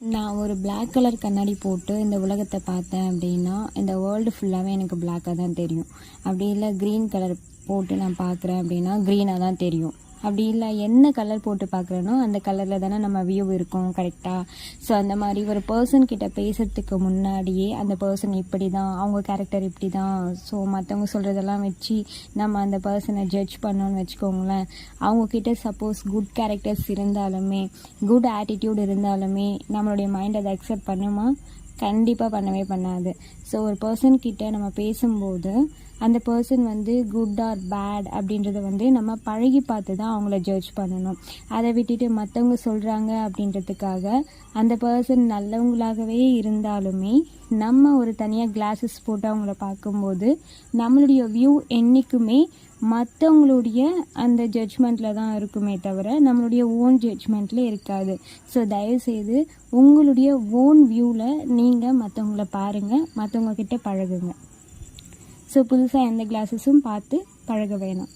நான் ஒரு black colour கண்ணாடி போட்டு இந்த உலகத்தை பார்த்தேன் அப்படின்னா இந்த வேர்ல்டு ஃபுல்லாகவே எனக்கு பிளாக்காக தான் தெரியும். அப்படி இல்லை க்ரீன் கலர் போட்டு நான் பார்க்குறேன் அப்படின்னா க்ரீனாக தான் தெரியும். அப்படி இல்லை என்ன கலர் போட்டு பார்க்குறேனோ அந்த கலரில் தானே நம்ம வியூ இருக்கும் கரெக்டாக. ஸோ அந்த மாதிரி ஒரு பர்சன்கிட்ட பேசுகிறதுக்கு முன்னாடியே அந்த பர்சன் இப்படி தான், அவங்க கேரக்டர் இப்படி தான், ஸோ மற்றவங்க சொல்கிறதெல்லாம் வச்சு நம்ம அந்த பர்சனை ஜட்ஜ் பண்ணோன்னு வச்சுக்கோங்களேன். அவங்கக்கிட்ட சப்போஸ் குட் கேரக்டர்ஸ் இருந்தாலுமே, குட் ஆட்டிடியூட் இருந்தாலுமே நம்மளுடைய மைண்ட் அதை அக்செப்ட் பண்ணுமா? கண்டிப்பாக பண்ணவே பண்ணாது. ஸோ ஒரு பர்சன்கிட்ட நம்ம பேசும்போது அந்த பர்சன் குட் ஆர் பேட் அப்படின்றத நம்ம பழகி பார்த்து தான் அவங்கள ஜட்ஜ் பண்ணணும். அதை விட்டுட்டு மற்றவங்க சொல்கிறாங்க அப்படின்றதுக்காக அந்த பர்சன் நல்லவங்களாகவே இருந்தாலுமே நம்ம ஒரு தனியாக கிளாஸஸ் போட்டு அவங்கள பார்க்கும்போது நம்மளுடைய வியூ என்றைக்குமே மற்றவங்களுடைய அந்த ஜட்ஜ்மெண்ட்டில் தான் இருக்குமே தவிர நம்மளுடைய ஓன் ஜட்ஜ்மெண்ட்டில் இருக்காது. ஸோ தயவுசெய்து உங்களுடைய ஓன் வியூவில் நீங்கள் மற்றவங்கள பாருங்கள், மற்றவங்கக்கிட்ட பழகுங்க. ஸோ புதுசாக எந்த கிளாஸஸும் பார்த்து பழக வேணாம்.